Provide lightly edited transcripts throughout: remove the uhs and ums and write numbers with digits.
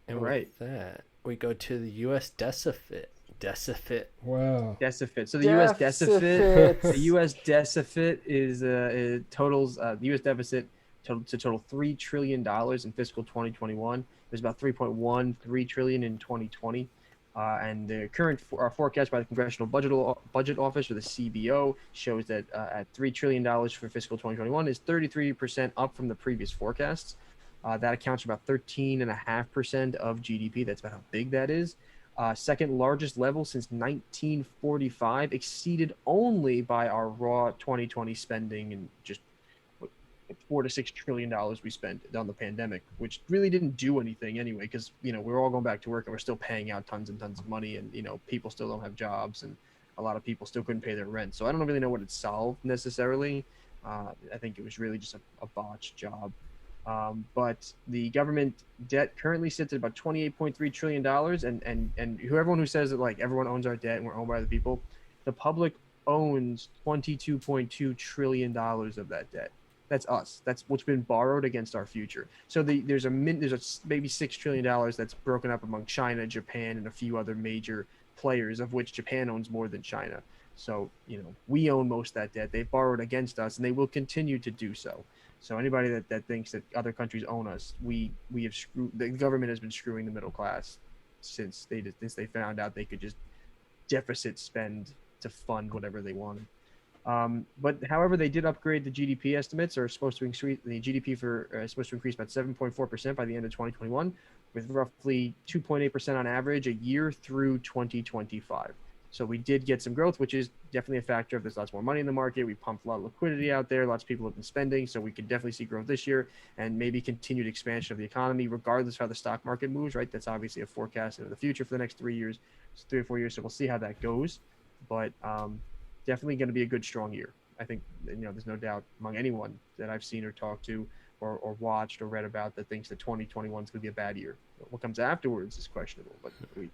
And All with right. that, we go to the U.S. deficit. Deficit. Wow. Deficit. So the U.S. deficit, the Deficits. U.S. deficit is it totals the U.S. deficit total $3 trillion in fiscal 2021. It was about 3.13 trillion in 2020. And the current forecast by the Congressional Budget Office, or the CBO, shows that at $3 trillion for fiscal 2021 is 33% up from the previous forecasts. That accounts for about 13.5% of GDP. That's about how big that is. Second largest level since 1945, exceeded only by our raw 2020 spending and just $4 to $6 trillion we spent on the pandemic, which really didn't do anything anyway, because we're all going back to work and we're still paying out tons and tons of money, and people still don't have jobs, and a lot of people still couldn't pay their rent. So I don't really know what it solved necessarily. I think it was really just a botched job. But the government debt currently sits at about $28.3 trillion, and everyone who says that like everyone owns our debt and we're owned by the people, the public owns $22.2 trillion of that debt. That's us. That's what's been borrowed against our future. So there's maybe $6 trillion that's broken up among China, Japan, and a few other major players, of which Japan owns more than China. So we own most of that debt. They've borrowed against us, and they will continue to do so. So anybody that thinks that other countries own us, we have screwed. The government has been screwing the middle class since they found out they could just deficit spend to fund whatever they wanted. But however, they did upgrade the GDP estimates. Are supposed to increase the GDP for supposed to increase about 7.4% by the end of 2021, with roughly 2.8% on average a year through 2025. So we did get some growth, which is definitely a factor of there's lots more money in the market. We pumped a lot of liquidity out there. Lots of people have been spending. So we could definitely see growth this year, and maybe continued expansion of the economy, regardless of how the stock market moves, right? That's obviously a forecast into the future for the next 3 years, 3 or 4 years. So we'll see how that goes. But definitely going to be a good, strong year. I think, there's no doubt among anyone that I've seen or talked to or watched or read about that thinks that 2021 is going to be a bad year. What comes afterwards is questionable, but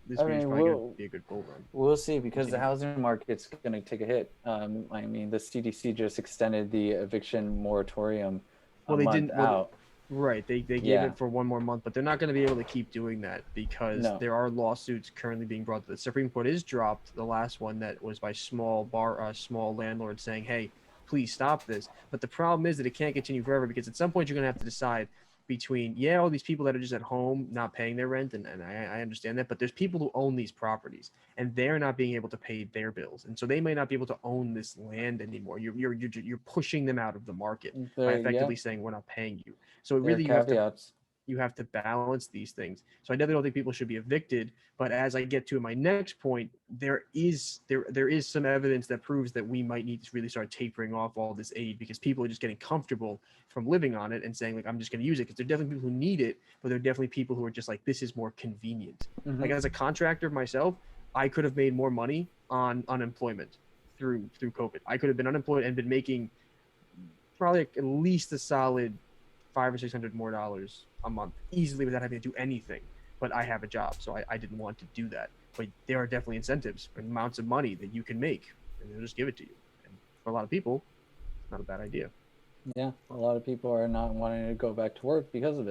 this I year is mean, probably going to be a good bull run. we'll see, because the housing market's going to take a hit. I mean, the CDC just extended the eviction moratorium a Well, they month didn't. out. Right. They gave Yeah. it for one more month, but they're not going to be able to keep doing that because No. there are lawsuits currently being brought to the Supreme Court. Is dropped the last one that was by small landlords saying, "Hey, please stop this." But the problem is that it can't continue forever, because at some point you're going to have to decide between all these people that are just at home not paying their rent, and I understand that, but there's people who own these properties and they're not being able to pay their bills, and so they may not be able to own this land anymore. You're pushing them out of the market by Yeah, effectively saying we're not paying you. So there are really caveats. you have to balance these things. So I definitely don't think people should be evicted. But as I get to my next point, there is some evidence that proves that we might need to really start tapering off all this aid, because people are just getting comfortable from living on it and saying like, I'm just going to use it, because there are definitely people who need it, but there are definitely people who are just like, this is more convenient. Like as a contractor myself, I could have made more money on unemployment through COVID. I could have been unemployed and been making probably at least a solid $500 or $600 more a month easily without having to do anything. But I have a job, so I didn't want to do that. But there are definitely incentives for amounts of money that you can make, and they'll just give it to you. And for a lot of people, it's not a bad idea. Yeah, a lot of people are not wanting to go back to work because of it.